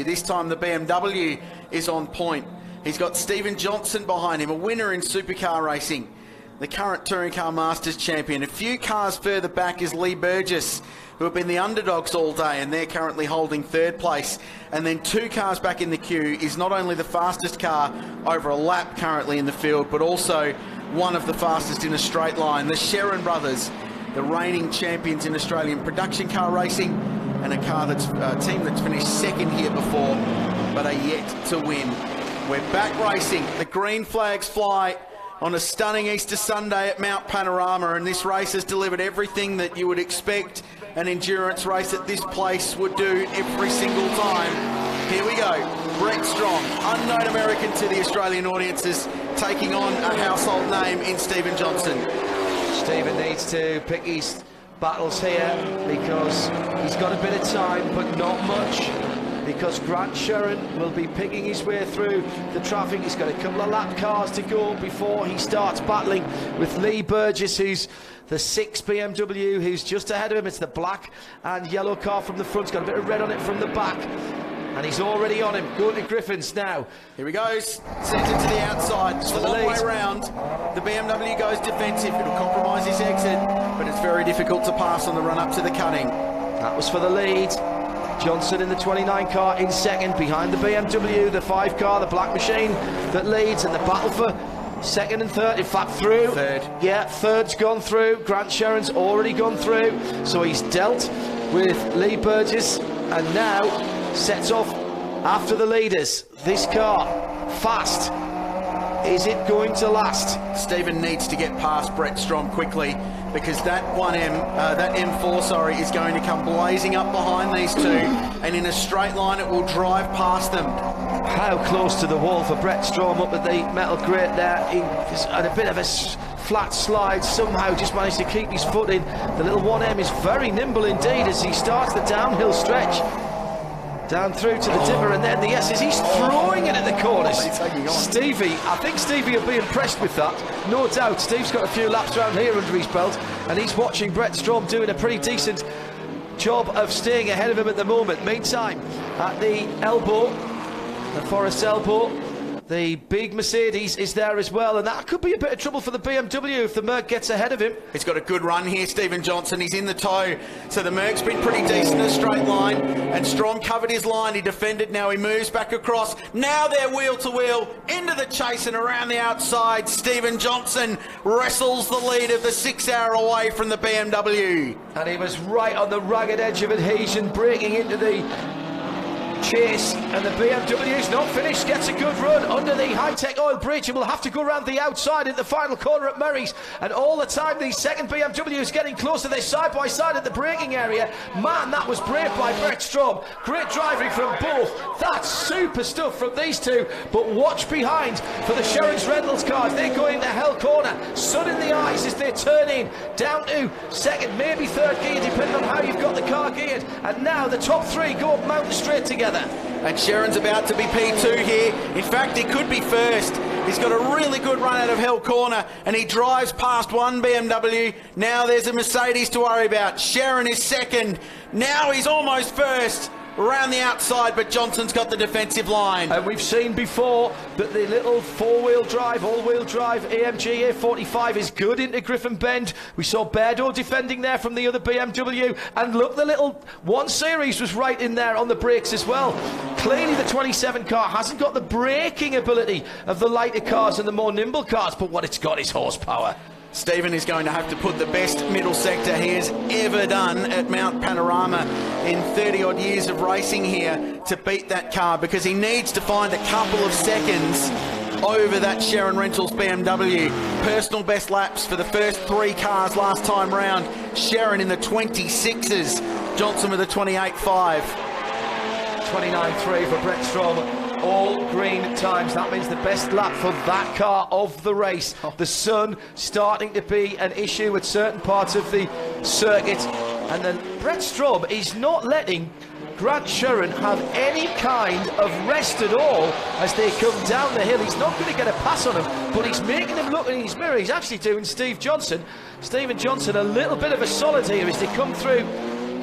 This time the BMW is on point. He's got Stephen Johnson behind him, a winner in supercar racing, the current Touring Car Masters champion. A few cars further back is Lee Burgess, who have been the underdogs all day, and they're currently holding third place. And then 2 cars back in the queue is not only the fastest car over a lap currently in the field, but also one of the fastest in a straight line. The Sherrin brothers, the reigning champions in Australian production car racing, and a car that's a team that's finished second here before, but are yet to win. We're back racing. The green flags fly on a stunning Easter Sunday at Mount Panorama, and this race has delivered everything that you would expect an endurance race at this place would do every single time. Here we go. Brett Strong, unknown American to the Australian audiences, taking on a household name in Stephen Johnson. Stephen needs to pick his battles here because he's got a bit of time, but not much, because Grant Sherrin will be picking his way through the traffic. He's got a couple of lap cars to go before he starts battling with Lee Burgess, who's the 6 BMW, who's just ahead of him. It's the black and yellow car from the front. It's got a bit of red on it from the back, and he's already on him. Going to Griffins now. Here he goes, sends it to the outside. It's a long way round. The BMW goes defensive. It'll compromise his exit, but it's very difficult to pass on the run up to the cutting. That was for the lead. Johnson in the 29 car in second, behind the BMW, the 5 car, the black machine that leads, and the battle for second and third, in fact through. Third. Yeah, third's gone through. Grant Sherrin's already gone through, so he's dealt with Lee Burgess and now sets off after the leaders. This car, fast. Is it going to last? Stephen needs to get past Brett Strong quickly, because that that M4, is going to come blazing up behind these two, and in a straight line it will drive past them. How close to the wall for Brett Strong up at the metal grate there. He's had a bit of a flat slide, somehow just managed to keep his foot in. The little 1M is very nimble indeed as he starts the downhill stretch. Down through to the dipper, and then the S's. He's throwing it at the corners. Stevie, I think Stevie will be impressed with that, no doubt. Steve's got a few laps around here under his belt, and he's watching Brett Strong doing a pretty decent job of staying ahead of him at the moment. Meantime, at the elbow, the Forest elbow, the big Mercedes is there as well, and that could be a bit of trouble for the BMW if the Merc gets ahead of him. He's got a good run here, Stephen Johnson. He's in the toe, so the Merc's been pretty decent in a straight line, and Strong covered his line. He defended, now he moves back across. Now they're wheel to wheel into the chase and around the outside. Stephen Johnson wrestles the lead of the 6 hour away from the BMW. And he was right on the ragged edge of adhesion, breaking into the chase, and the BMW's not finished, gets a good run under the high-tech oil bridge and will have to go around the outside in the final corner at Murray's. And all the time the second BMW is getting closer. They're side by side at the braking area. Man, that was brave by Brett Strong. Great driving from both. That's super stuff from these two. But watch behind for the Sherrin's Reynolds cars. They're going to hell corner. Sun in the eyes as they turn in down to second, maybe third gear, depending on how you've got the car geared. And now the top 3 go up mountain straight together. And Sherrin's about to be P2 here. In fact, he could be first. He's got a really good run out of Hell Corner, and he drives past one BMW. Now there's a Mercedes to worry about. Sherrin is second. Now he's almost first. Around the outside, but Johnson's got the defensive line. And we've seen before that the little four-wheel drive, all-wheel drive AMG A45 is good into Griffin Bend. We saw Berdo defending there from the other BMW, and look, the little 1 Series was right in there on the brakes as well. Clearly the 27 car hasn't got the braking ability of the lighter cars and the more nimble cars, but what it's got is horsepower. Stephen is going to have to put the best middle sector he has ever done at Mount Panorama in 30 odd years of racing here to beat that car, because he needs to find a couple of seconds over that Sherrin Rentals BMW. Personal best laps for the first 3 cars last time round. Sherrin in the 26s, Johnson with a 28.5. 29.3 for Brett Strong. All green times. That means the best lap for that car of the race. The sun starting to be an issue at certain parts of the circuit, and then Brett Strong is not letting Grant Sherrin have any kind of rest at all as they come down the hill. He's not going to get a pass on him, but he's making him look in his mirror. He's actually doing Stephen Johnson a little bit of a solid here as they come through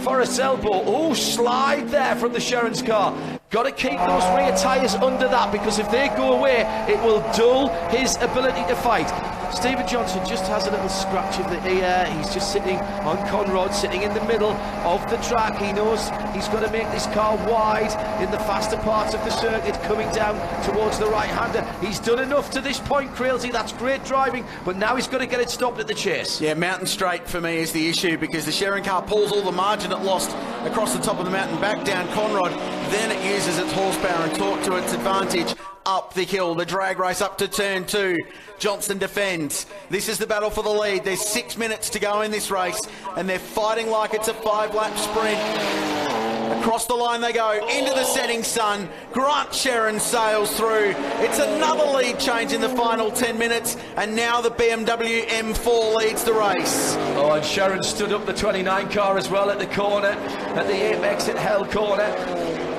Forest elbow. Oh, slide there from the Sherrin's car. Got to keep those rear tyres under that, because if they go away, it will dull his ability to fight. Stephen Johnson just has a little scratch of the ear. He's just sitting on Conrod, sitting in the middle of the track. He knows he's got to make this car wide in the faster parts of the circuit, coming down towards the right-hander. He's done enough to this point, Crailsey. That's great driving, but now he's got to get it stopped at the chase. Yeah, Mountain Straight for me is the issue, because the Sherrin car pulls all the margin it lost across the top of the mountain back down Conrod. Then it uses its horsepower and torque to its advantage up the hill. The drag race up to turn 2. Johnson defends. This is the battle for the lead. There's 6 minutes to go in this race, and they're fighting like it's a 5-lap sprint. Across the line they go, into the setting sun. Grant Sherrin sails through. It's another lead change in the final 10 minutes, and now the BMW M4 leads the race. Oh, and Sherrin stood up the 29 car as well at the corner, at the apex at Hell corner.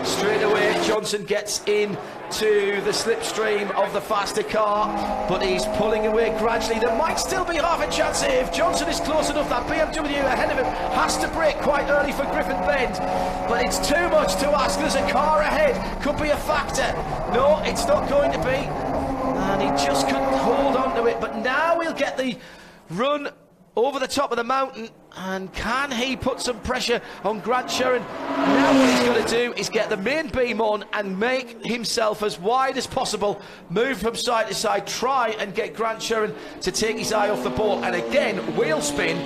Straight away, Johnson gets in to the slipstream of the faster car, but he's pulling away gradually. There might still be half a chance here if Johnson is close enough. That BMW ahead of him has to brake quite early for Griffin Bend, but it's too much to ask. There's a car ahead, could be a factor. No, it's not going to be, and he just couldn't hold on to it. But now we'll get the run over the top of the mountain, and can he put some pressure on Grant Sherrin? Now what he's got to do is get the main beam on and make himself as wide as possible, move from side to side, try and get Grant Sherrin to take his eye off the ball. And again, wheel spin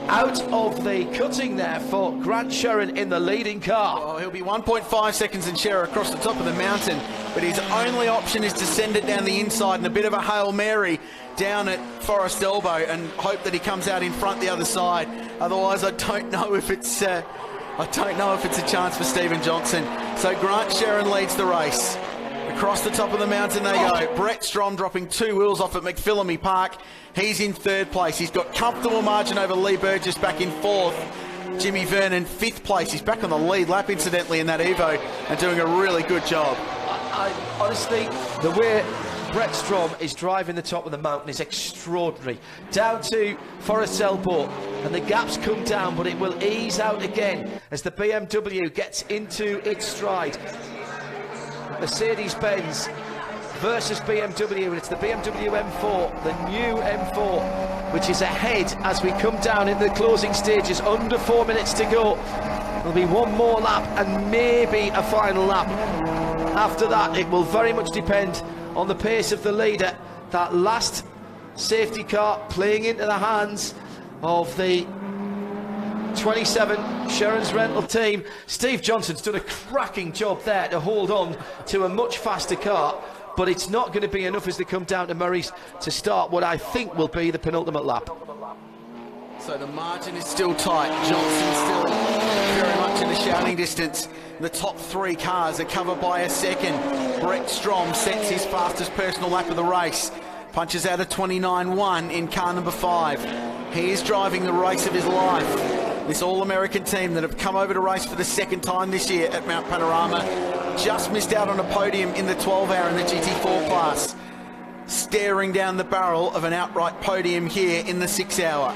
out of the cutting there for Grant Sherrin in the leading car. Oh, he'll be 1.5 seconds in share across the top of the mountain, but his only option is to send it down the inside in a bit of a Hail Mary down at Forest Elbow and hope that he comes out in front the other side. Otherwise, I don't know if it's a chance for Stephen Johnson. So Grant Sherrin leads the race. Across the top of the mountain they go. Brett Strom dropping 2 wheels off at McPhillamy Park. He's in 3rd place. He's got comfortable margin over Lee Burgess back in 4th. Jimmy Vernon 5th place. He's back on the lead lap incidentally in that Evo and doing a really good job. I honestly, the way Brett Strom is driving the top of the mountain is extraordinary. Down to Forest Elbow, and the gaps come down, but it will ease out again as the BMW gets into its stride. Mercedes-Benz versus BMW, and it's the BMW M4, the new M4, which is ahead as we come down in the closing stages. Under 4 minutes to go. There'll be one more lap and maybe a final lap. After that, it will very much depend on the pace of the leader. That last safety car playing into the hands of the 27 Sherrin's rental team. Steve Johnson's done a cracking job there to hold on to a much faster car, but it's not going to be enough as they come down to Murray's to start what I think will be the penultimate lap. So the margin is still tight. Johnson still very much in the shouting distance. The top 3 cars are covered by a second. Brett Strom sets his fastest personal lap of the race. Punches out a 29.1 in car number 5. He is driving the race of his life. This All-American team that have come over to race for the 2nd time this year at Mount Panorama just missed out on a podium in the 12-hour in the GT4 class. Staring down the barrel of an outright podium here in the 6-hour.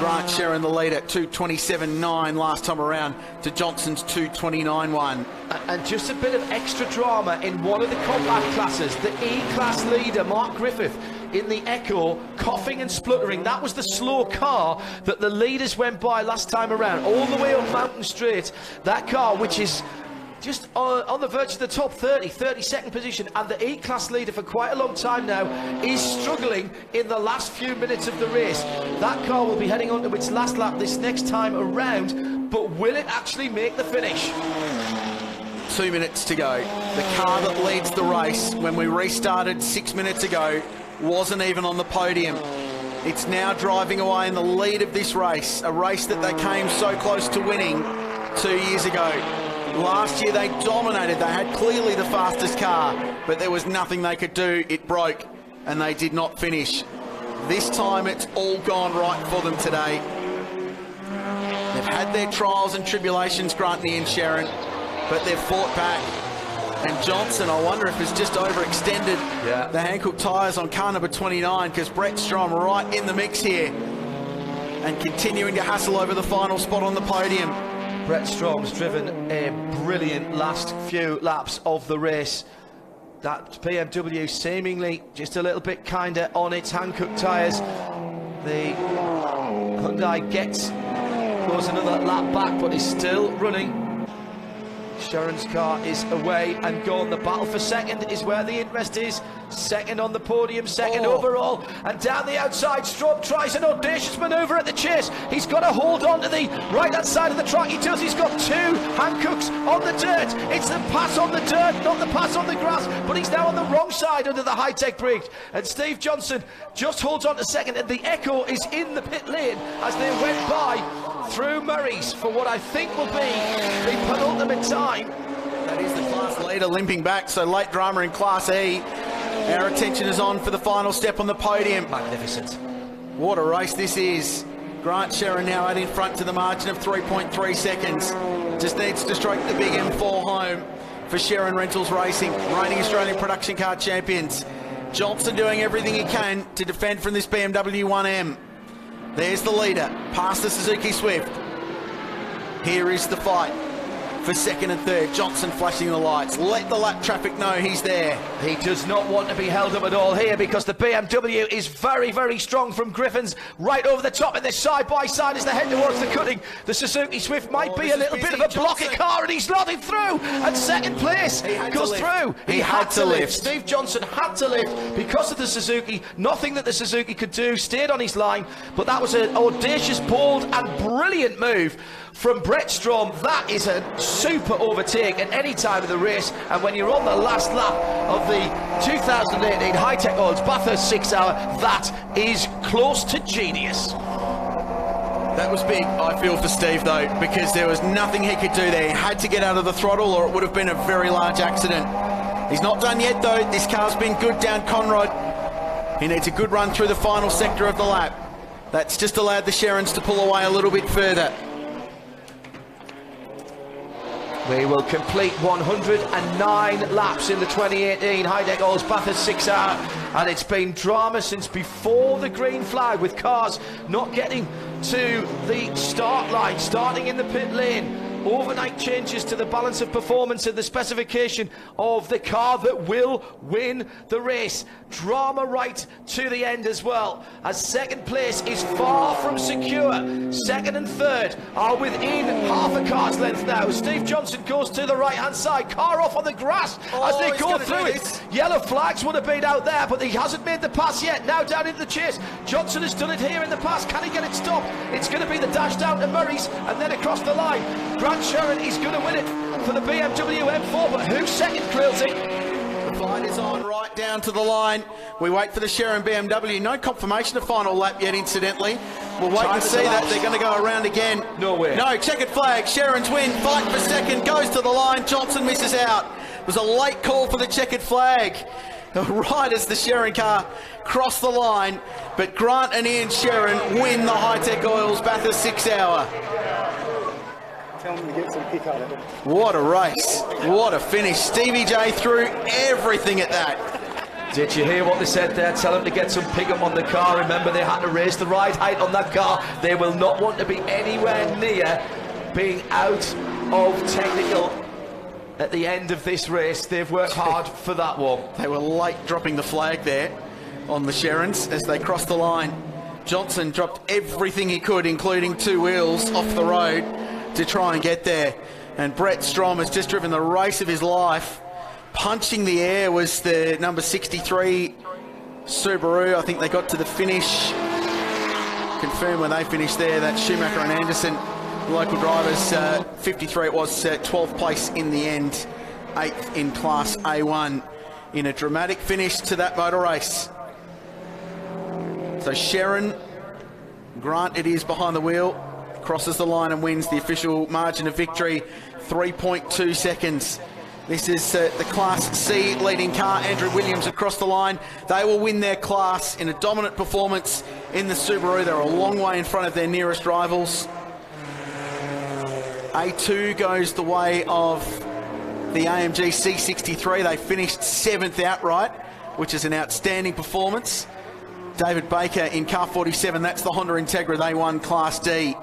Grant Sherrin the lead at 2:27.9 last time around to Johnson's 2:29.1. And just a bit of extra drama in one of the compact classes. The E-class leader, Mark Griffith, in the Echo, coughing and spluttering. That was the slow car that the leaders went by last time around, all the way up Mountain Straight. That car, which is just on the verge of the top 32nd position, and the E-class leader for quite a long time now is struggling in the last few minutes of the race. That car will be heading on to its last lap this next time around, but will it actually make the finish? 2 minutes to go. The car that leads the race when we restarted 6 minutes ago wasn't even on the podium. It's now driving away in the lead of this race, a race that they came so close to winning 2 years ago. Last year they dominated. They had clearly the fastest car, but there was nothing they could do. It broke and they did not finish. This time it's all gone right for them today. They've had their trials and tribulations, Grantney and Sherrin, but they've fought back. And Johnson, I wonder if it's just overextended the Hankook tyres on car number 29, because Brett Strom right in the mix here and continuing to hustle over the final spot on the podium. Brett Strom's driven a brilliant last few laps of the race. That BMW seemingly just a little bit kinder on its Hankook tyres. The Hyundai goes another lap back, but is still running. Sheron's car is away and gone. The battle for second is where the interest is. Second on the podium, second overall. And down the outside, Strom tries an audacious manoeuvre at the chase. He's got to hold on to the right-hand side of the track. He does. He's got two Hankooks on the dirt. It's the pass on the dirt, not the pass on the grass. But he's now on the wrong side under the high-tech brakes. And Steve Johnson just holds on to second. And the Echo is in the pit lane as they went by through Murray's for what I think will be the penultimate time. That is the class leader limping back, so late drama in Class E. Our attention is on for the final step on the podium. Magnificent. What a race this is. Grant Sheron now out in front to the margin of 3.3 seconds. Just needs to stroke the big M4 home for Sheron Rentals Racing, reigning Australian production car champions. Johnson doing everything he can to defend from this BMW 1M. There's the leader, past the Suzuki Swift. Here is the fight for second and third. Johnson flashing the lights. Let the lap traffic know he's there. He does not want to be held up at all here because the BMW is very, very strong from Griffin's right over the top, and they're side by side as they head towards the cutting. The Suzuki Swift might be a little bit of a blocky car, and he's nodding through. And second place goes through. He had to lift. Steve Johnson had to lift because of the Suzuki. Nothing that the Suzuki could do. Stayed on his line, but that was an audacious, bold, and brilliant move from Brett Strom. That is a super overtake at any time of the race, and when you're on the last lap of the 2018 High-Tech Oils Bathurst 6 Hour, that is close to genius. That was big, I feel, for Steve though, because there was nothing he could do there. He had to get out of the throttle or it would have been a very large accident. He's not done yet though. This car's been good down Conrod. He needs a good run through the final sector of the lap. That's just allowed the Sherons to pull away a little bit further. We will complete 109 laps in the 2018 High-Tech Oils Bathurst 6 Hour, and it's been drama since before the green flag, with cars not getting to the start line, starting in the pit lane. Overnight changes to the balance of performance and the specification of the car that will win the race. Drama right to the end as well, as second place is far from secure. Second and third are within half a car's length now. Steve Johnson goes to the right hand side, car off on the grass as they go through it. Yellow flags would have been out there, but he hasn't made the pass yet. Now down into the chase. Johnson has done it here in the pass. Can he get it stopped? It's going to be the dash down to Murray's and then across the line. Grant Sheron is going to win it for the BMW M4, but who's second, Quilty? The fight is on right down to the line. We wait for the Sheron BMW. No confirmation of final lap yet, incidentally. We'll wait and see that. They're going to go around again. No way. No, checkered flag. Sheron's win. Fight for second. Goes to the line. Johnson misses out. It was a late call for the checkered flag right as the Sheron car crossed the line. But Grant and Ian Sheron win the High-Tech Oils Bathurst 6 Hour. Tell them to get some kick out of it. What a race. What a finish. Stevie J threw everything at that. Did you hear what they said there? Tell them to get some pick up on the car. Remember, they had to raise the ride height on that car. They will not want to be anywhere near being out of technical at the end of this race. They've worked hard for that one. They were late dropping the flag there on the Sherons as they crossed the line. Johnson dropped everything he could, including two wheels off the road, to try and get there. And Brett Strom has just driven the race of his life. Punching the air was the number 63 Subaru. I think they got to the finish. Confirm when they finished there. That's Schumacher and Anderson, local drivers. 53 it was, 12th place in the end, 8th in Class A1 in a dramatic finish to that motor race. So Sheron, Grant it is behind the wheel, crosses the line and wins the official margin of victory, 3.2 seconds. This is the Class C leading car, Andrew Williams, across the line. They will win their class in a dominant performance in the Subaru. They're a long way in front of their nearest rivals. A2 goes the way of the AMG C63. They finished 7th outright, which is an outstanding performance. David Baker in car 47, that's the Honda Integra. They won Class D.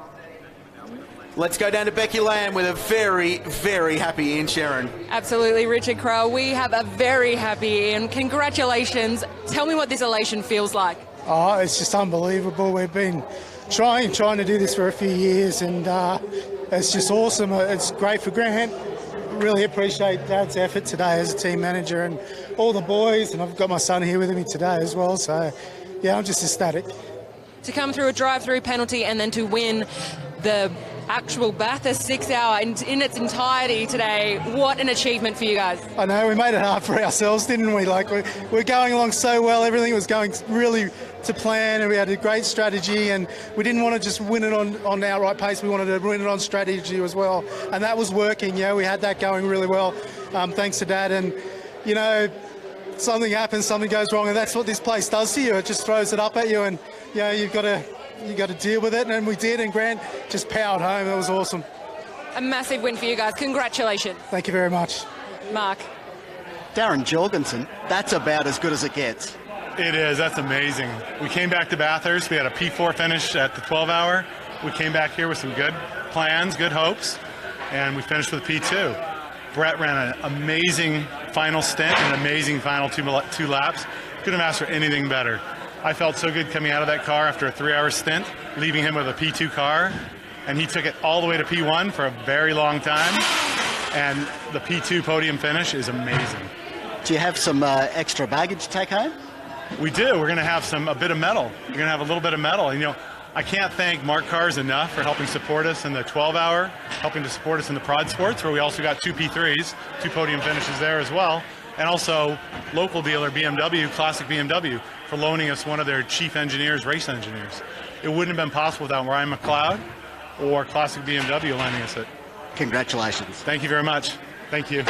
Let's go down to Becky Lamb with a very, very happy Ian Sherrin. Absolutely, Richard Crowe. We have a very happy Ian. Congratulations. Tell me what this elation feels like. Oh, it's just unbelievable. We've been trying to do this for a few years, and it's just awesome. It's great for Grant. Really appreciate Dad's effort today as a team manager and all the boys, and I've got my son here with me today as well. So, yeah, I'm just ecstatic. To come through a drive-through penalty and then to win the actual Bathurst 6 hour in its entirety today, what an achievement for you guys. I know, we made it hard for ourselves, didn't we? Like, we're going along so well, everything was going really to plan, and we had a great strategy, and we didn't want to just win it on outright pace, we wanted to win it on strategy as well, and that was working. Yeah, we had that going really well, thanks to Dad. And you know, something happens, something goes wrong, and that's what this place does to you. It just throws it up at you, and you know, you got to deal with it, and we did, and Grant just powered home. It was awesome. A massive win for you guys. Congratulations. Thank you very much. Mark. Darren Jorgensen, that's about as good as it gets. It is. That's amazing. We came back to Bathurst. We had a P4 finish at the 12 hour. We came back here with some good plans, good hopes, and we finished with P2. Brett ran an amazing final stint and an amazing final two laps. Couldn't have asked for anything better. I felt so good coming out of that car after a 3-hour stint, leaving him with a P2 car, and he took it all the way to P1 for a very long time, and the P2 podium finish is amazing. Do you have some extra baggage to take home? We do. We're going to have a bit of medal. We're going to have a little bit of medal. And, you know, I can't thank Mark Cars enough for helping support us in the 12 hour, helping to support us in the Prod Sports, where we also got 2 P3s, 2 podium finishes there as well. And also local dealer BMW, Classic BMW, for loaning us one of their chief engineers, race engineers. It wouldn't have been possible without Ryan McLeod or Classic BMW lending us it. Congratulations. Thank you very much. Thank you.